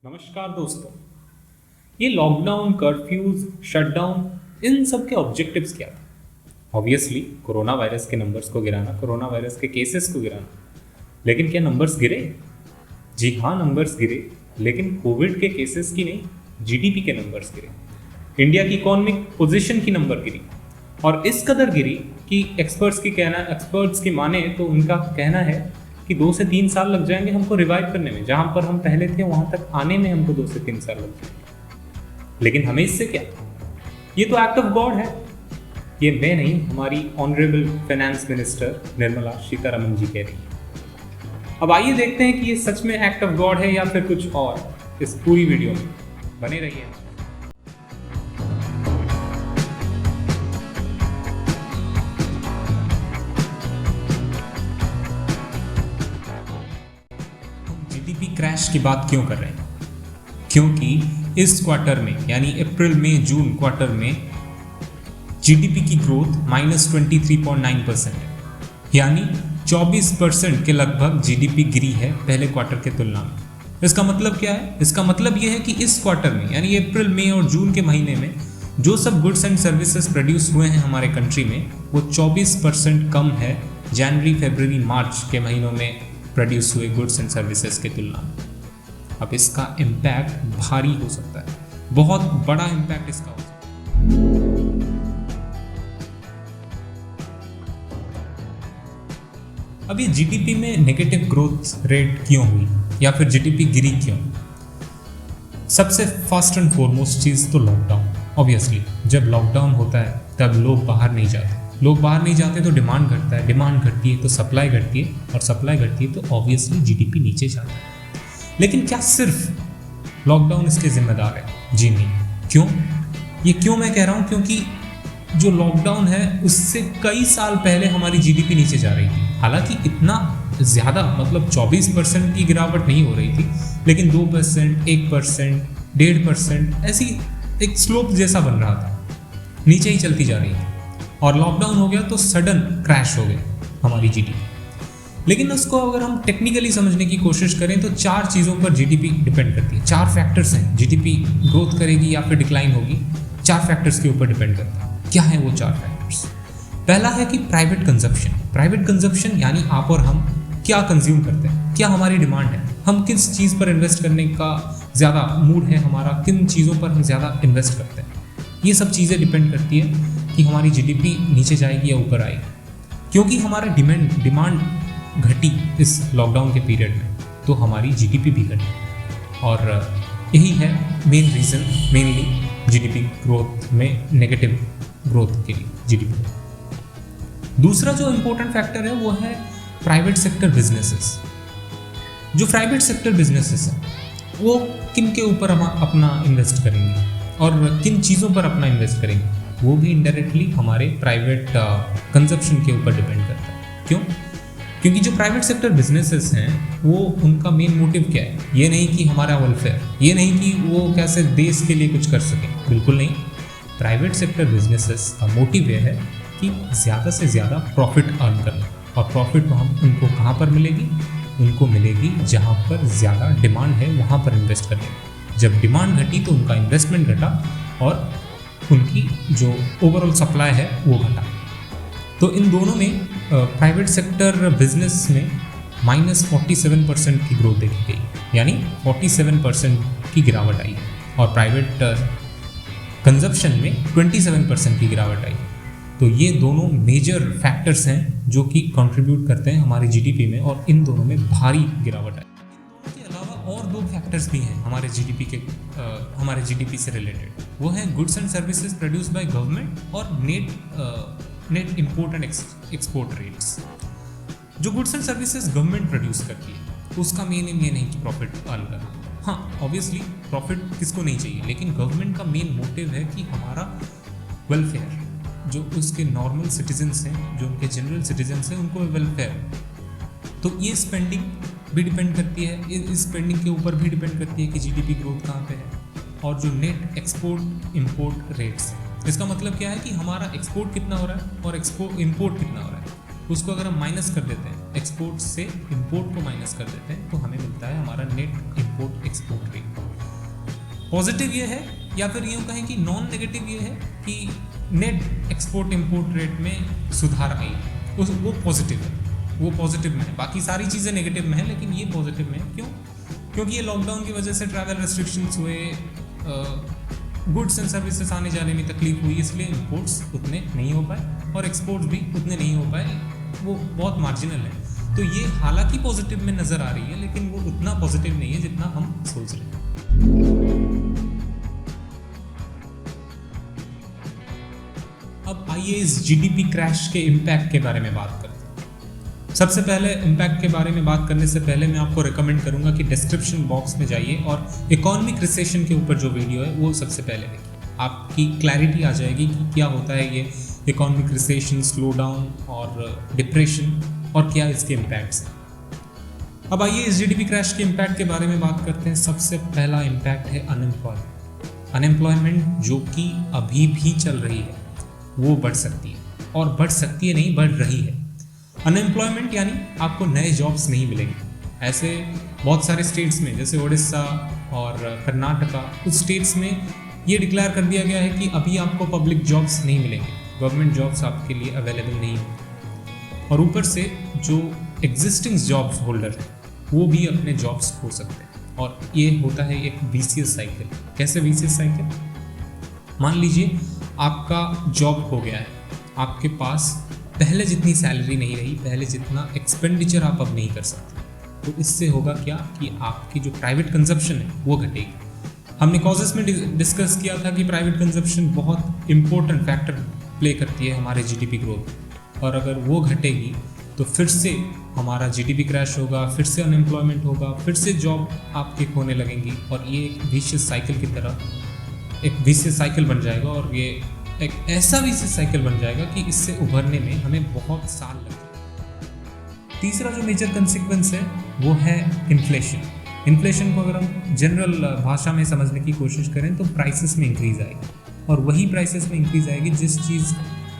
नमस्कार दोस्तों। ये लॉकडाउन, कर्फ्यूज, शटडाउन, इन सब के ऑब्जेक्टिव्स क्या थे? ऑब्वियसली कोरोना वायरस के नंबर्स को गिराना, कोरोना वायरस के केसेस को गिराना। लेकिन क्या नंबर्स गिरे? जी हाँ, नंबर्स गिरे, लेकिन कोविड के केसेस की नहीं, जीडीपी के नंबर्स गिरे। इंडिया की इकोनॉमिक पोजीशन की नंबर गिरी, और इस कदर गिरी कि एक्सपर्ट्स की माने तो उनका कहना है कि 2 से 3 साल लग जाएंगे हमको रिवाइव करने में। जहां पर हम पहले थे वहां तक आने में हमको 2 से 3 साल लग जाएंगे। लेकिन हमें इससे क्या? ये तो एक्ट ऑफ गॉड है। ये मैं नहीं, हमारी honourable finance minister Nirmala Sitharaman ji कह रही है। अब आइए देखते हैं कि ये सच में एक्ट ऑफ गॉड है या फिर कुछ और। इस पूरी वीडियो में बने रहिए। जीडीपी क्रैश की बात क्यों कर रहे हैं? क्योंकि इस क्वार्टर में, यानी अप्रैल मई जून क्वार्टर में जीडीपी की ग्रोथ -23.9% है, यानी 24% के लगभग जीडीपी गिरी है पहले क्वार्टर के तुलना में। इसका मतलब क्या है? इसका मतलब यह है कि इस क्वार्टर में, यानी अप्रैल मई और जून के महीने में जो सब गुड्स एंड सर्विसेज प्रोड्यूस हुए हैं हमारे कंट्री में, वो 24% कम है जनवरी, फरवरी, मार्च के महीनों में प्रोड्यूस हुए गुड्स एंड सर्विसेज के तुलना में। अब इसका इम्पैक्ट भारी हो सकता है, बहुत बड़ा इम्पैक्ट इसका हो सकता है। अब ये जीडीपी में नेगेटिव ग्रोथ रेट क्यों हुई या फिर जीडीपी गिरी क्यों? सबसे फर्स्ट एंड फॉरमोस्ट चीज़ तो लॉकडाउन। ऑब्वियसली जब लॉकडाउन होता है तब लोग बाहर नहीं जाते। लोग बाहर नहीं जाते तो डिमांड घटता है, डिमांड घटती है तो सप्लाई घटती है, और सप्लाई घटती है तो ऑब्वियसली जीडीपी नीचे जाता है। लेकिन क्या सिर्फ लॉकडाउन इसके जिम्मेदार है? जी नहीं। क्यों? ये क्यों मैं कह रहा हूँ? क्योंकि जो लॉकडाउन है उससे कई साल पहले हमारी जीडीपी नीचे जा रही थी। हालांकि इतना ज़्यादा, मतलब 24% की गिरावट नहीं हो रही थी, लेकिन 2%, 1%, 1.5% ऐसी एक स्लोप जैसा बन रहा था, नीचे ही चलती जा रही थी। और लॉकडाउन हो गया तो सडन क्रैश हो गया हमारी जीडीपी। लेकिन उसको अगर हम टेक्निकली समझने की कोशिश करें तो 4 चीज़ों पर जीडीपी डिपेंड करती है। 4 फैक्टर्स हैं, जीडीपी ग्रोथ करेगी या फिर डिक्लाइन होगी, 4 फैक्टर्स के ऊपर डिपेंड करता है। क्या है वो 4 फैक्टर्स? पहला है कि प्राइवेट कंजप्शन। प्राइवेट कंजप्शन यानी आप और हम क्या कंज्यूम करते हैं, क्या हमारी डिमांड है, हम किस चीज़ पर इन्वेस्ट करने का ज़्यादा मूड है हमारा, किन चीज़ों पर हम ज़्यादा इन्वेस्ट करते हैं। ये सब चीज़ें डिपेंड करती है कि हमारी जीडीपी नीचे जाएगी या ऊपर आएगी। क्योंकि हमारा डिमांड घटी इस लॉकडाउन के पीरियड में, तो हमारी जीडीपी भी घटी, और यही है main reason, mainly GDP growth में नेगेटिव ग्रोथ के लिए जीडीपी। दूसरा जो इम्पोर्टेंट फैक्टर है वो है प्राइवेट सेक्टर बिजनेसेस। जो प्राइवेट सेक्टर बिजनेसेस हैं वो किन के ऊपर हम अपना इन्वेस्ट करेंगे और किन चीज़ों पर अपना इन्वेस्ट करेंगे, वो भी इनडायरेक्टली हमारे प्राइवेट कंजप्शन के ऊपर डिपेंड करता है। क्यों? क्योंकि जो प्राइवेट सेक्टर बिजनेसेस हैं वो, उनका मेन मोटिव क्या है? ये नहीं कि हमारा वेलफेयर, ये नहीं कि वो कैसे देश के लिए कुछ कर सकें, बिल्कुल नहीं। प्राइवेट सेक्टर बिजनेसेस का मोटिव ये है कि ज़्यादा से ज़्यादा प्रॉफिट अर्न करना, और प्रॉफिट हम उनको कहाँ पर मिलेगी? उनको मिलेगी जहाँ पर ज़्यादा डिमांड है, वहाँ पर इन्वेस्ट करने। जब डिमांड घटी तो उनका इन्वेस्टमेंट घटा और उनकी जो ओवरऑल सप्लाई है वो घटा। तो इन दोनों में प्राइवेट सेक्टर बिजनेस में -47% की ग्रोथ देखी गई, यानी 47% की गिरावट आई, और प्राइवेट कंजप्शन में 27% की गिरावट आई। तो ये दोनों मेजर फैक्टर्स हैं जो कि कंट्रीब्यूट करते हैं हमारी जीडीपी में, और इन दोनों में भारी गिरावट आई। इसके अलावा और 2 फैक्टर्स भी हैं हमारे जीडीपी से रिलेटेड। वो हैं goods and services produce by government और net import and export rates. जो goods and services government produce करती है उसका मेन एम ये नहीं कि प्रॉफिट अर्न करना। हाँ, ऑब्वियसली प्रॉफिट किसको नहीं चाहिए, लेकिन गवर्नमेंट का मेन मोटिव है कि हमारा वेलफेयर, जो उसके नॉर्मल सिटीजन्स हैं, जो उनके जनरल सिटीजन्स हैं, उनको वेलफेयर। तो ये स्पेंडिंग भी डिपेंड करती है, इस स्पेंडिंग के ऊपर भी डिपेंड करती है कि जीडीपी ग्रोथ कहाँ पे है। और जो नेट एक्सपोर्ट इंपोर्ट रेट्स, इसका मतलब क्या है कि हमारा एक्सपोर्ट कितना हो रहा है और इंपोर्ट कितना हो रहा है, उसको अगर हम माइनस कर देते हैं, एक्सपोर्ट से इंपोर्ट को माइनस कर देते हैं, तो हमें मिलता है हमारा net import export rate. Positive ये है, या फिर यूँ कहें कि नॉन नेगेटिव ये है कि नेट एक्सपोर्ट इंपोर्ट रेट में सुधार आई, वो पॉजिटिव है, वो पॉजिटिव में है। बाकी सारी चीज़ें नेगेटिव में है, लेकिन ये पॉजिटिव में है। क्यों? क्योंकि ये लॉकडाउन की वजह से ट्रैवल रेस्ट्रिक्शंस हुए, गुड्स एंड सर्विसेज आने जाने में तकलीफ हुई, इसलिए इंपोर्ट्स उतने नहीं हो पाए और एक्सपोर्ट्स भी उतने नहीं हो पाए, वो बहुत मार्जिनल है। तो ये हालांकि पॉजिटिव में नज़र आ रही है, लेकिन वो उतना पॉजिटिव नहीं है जितना हम सोच रहे हैं। अब आइए इस जीडीपी क्रैश के इम्पैक्ट के बारे में बात करते हैं। सबसे पहले इम्पैक्ट के बारे में बात करने से पहले मैं आपको रिकमेंड करूंगा कि डिस्क्रिप्शन बॉक्स में जाइए और इकोनॉमिक रिसेशन के ऊपर जो वीडियो है वो सबसे पहले देखिए। आपकी क्लैरिटी आ जाएगी कि क्या होता है ये इकोनॉमिक रिसेशन, स्लो डाउन और डिप्रेशन, और क्या इसके इम्पैक्ट्स हैं। अब आइए इस जीडीपी क्रैश के इम्पैक्ट के बारे में बात करते हैं। सबसे पहला इम्पैक्ट है अनएम्प्लॉयमेंट जो कि अभी भी चल रही है, वो बढ़ सकती है, और बढ़ सकती है नहीं, बढ़ रही है। अनएम्प्लॉयमेंट यानी आपको नए जॉब्स नहीं मिलेंगे। ऐसे बहुत सारे स्टेट्स में, जैसे उड़ीसा और कर्नाटका, कुछ स्टेट्स में ये डिक्लेयर कर दिया गया है कि अभी आपको पब्लिक जॉब्स नहीं मिलेंगे, गवर्नमेंट जॉब्स आपके लिए अवेलेबल नहीं है। और ऊपर से जो एग्जिस्टिंग जॉब्स होल्डर हैं वो भी अपने जॉब्स खो सकते हैं, और ये होता है एक विशियस साइकिल। कैसे विशियस साइकिल? मान लीजिए आपका जॉब हो गया है, आपके पास पहले जितनी सैलरी नहीं रही, पहले जितना एक्सपेंडिचर आप अब नहीं कर सकते, तो इससे होगा क्या कि आपकी जो प्राइवेट कंजप्शन है वो घटेगी। हमने कॉजेस में डिस्कस किया था कि प्राइवेट कंजप्शन बहुत इंपॉर्टेंट फैक्टर प्ले करती है हमारे जीडीपी ग्रोथ, और अगर वो घटेगी तो फिर से हमारा जीडीपी क्रैश होगा, फिर से अनएम्प्लॉयमेंट होगा, फिर से जॉब आपके खोने लगेंगी, और ये एक विशियस साइकिल की तरह एक विशियस साइकिल बन जाएगा। और ये एक ऐसा विशियस साइकिल बन जाएगा कि इससे उभरने में हमें बहुत साल लगेंगे। तीसरा जो मेजर कंसिक्वेंस है वो है इन्फ्लेशन। इन्फ्लेशन को अगर हम जनरल भाषा में समझने की कोशिश करें तो प्राइसेस में इंक्रीज आएगी, और वही प्राइसेस में इंक्रीज आएगी जिस चीज़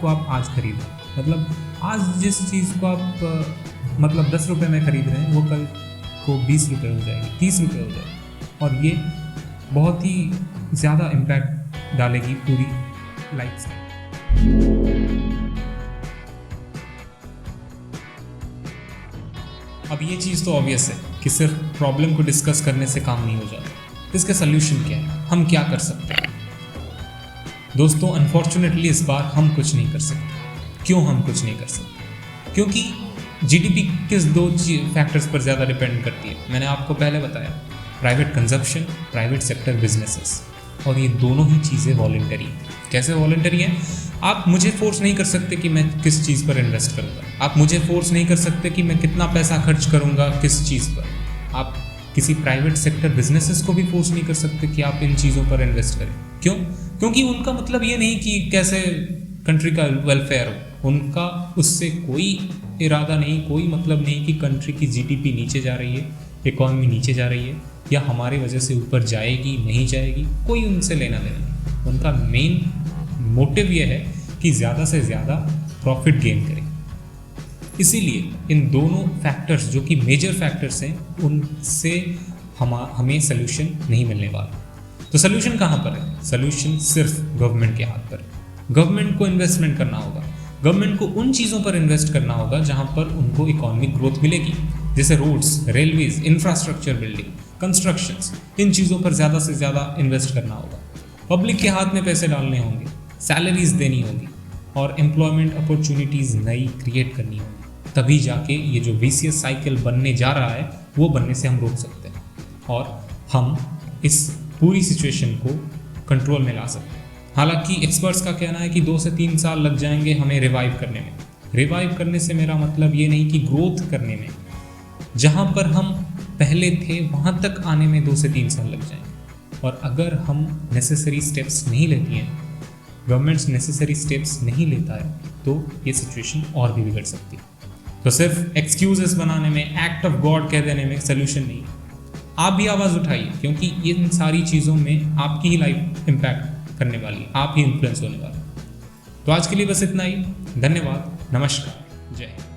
को आप आज खरीद रहे हैं। मतलब आज जिस चीज़ को आप 10 रुपये में खरीद रहे हैं वो कल को 20 रुपये हो जाएगी, 30 रुपये हो जाएगी, और ये बहुत ही ज़्यादा इम्पैक्ट डालेगी पूरी लाइफस्टाइल। अब ये चीज़ तो ऑब्वियस है कि सिर्फ प्रॉब्लम को डिस्कस करने से काम नहीं हो जाता। इसका सल्यूशन क्या है? हम क्या कर सकते हैं? दोस्तों, अनफॉर्चुनेटली इस बार हम कुछ नहीं कर सकते। क्यों हम कुछ नहीं कर सकते? क्योंकि जीडीपी किस दो फैक्टर्स पर ज़्यादा डिपेंड करती है? मैंने आपको पहले बताया, private consumption, private sector businesses, और ये दोनों ही चीज़ें वॉलंटरी हैं। कैसे वॉलंटरी हैं? आप मुझे फोर्स नहीं कर सकते कि मैं किस चीज़ पर इन्वेस्ट करूँगा, आप मुझे फोर्स नहीं कर सकते कि मैं कितना पैसा खर्च करूँगा किस चीज़ पर। आप किसी प्राइवेट सेक्टर बिजनेसेस को भी फोर्स नहीं कर सकते कि आप इन चीज़ों पर इन्वेस्ट करें। क्यों? क्योंकि उनका मतलब ये नहीं कि कैसे कंट्री का वेलफेयर हो, उनका उससे कोई इरादा नहीं, कोई मतलब नहीं कि कंट्री की जीडीपी नीचे जा रही है, इकॉनमी नीचे जा रही है, या हमारी वजह से ऊपर जाएगी नहीं जाएगी, कोई उनसे लेना देना नहीं। उनका मेन मोटिव ये है कि ज़्यादा से ज़्यादा प्रॉफिट गेन करें। इसीलिए इन दोनों फैक्टर्स जो कि मेजर फैक्टर्स हैं, उनसे हमें सल्यूशन नहीं मिलने वाला। तो सल्यूशन कहाँ पर है? सल्यूशन सिर्फ गवर्नमेंट के हाथ पर है। गवर्नमेंट को इन्वेस्टमेंट करना होगा, गवर्नमेंट को उन चीज़ों पर इन्वेस्ट करना होगा जहाँ पर उनको इकोनॉमिक ग्रोथ मिलेगी, जैसे roads, railways, infrastructure building, constructions, इन चीज़ों पर ज़्यादा से ज़्यादा इन्वेस्ट करना होगा। पब्लिक के हाथ में पैसे डालने होंगे, सैलरीज देनी होगी, और एम्प्लॉयमेंट अपॉर्चुनिटीज़ नई क्रिएट करनी होगी। तभी जाके ये जो विशियस साइकिल बनने जा रहा है वो बनने से हम रोक सकते हैं, और हम इस पूरी सिचुएशन को कंट्रोल में ला सकते हैं। हालांकि एक्सपर्ट्स का कहना है कि 2 से 3 साल लग जाएंगे हमें रिवाइव करने में। रिवाइव करने से मेरा मतलब ये नहीं कि ग्रोथ करने में, जहाँ पर हम पहले थे वहाँ तक आने में 2 से 3 साल लग जाएंगे। और अगर हम नेसेसरी स्टेप्स नहीं लेती हैं, गवर्नमेंट्स नेसेसरी स्टेप्स नहीं लेता है, तो ये सिचुएशन और भी बिगड़ सकती है। तो सिर्फ एक्सक्यूजेस बनाने में, एक्ट ऑफ गॉड कह देने में सल्यूशन नहीं। आप भी आवाज़ उठाइए, क्योंकि इन सारी चीज़ों में आपकी ही लाइफ इम्पैक्ट करने वाली है, आप ही इन्फ्लुएंस होने वाले। तो आज के लिए बस इतना ही। धन्यवाद, नमस्कार, जय हिंद।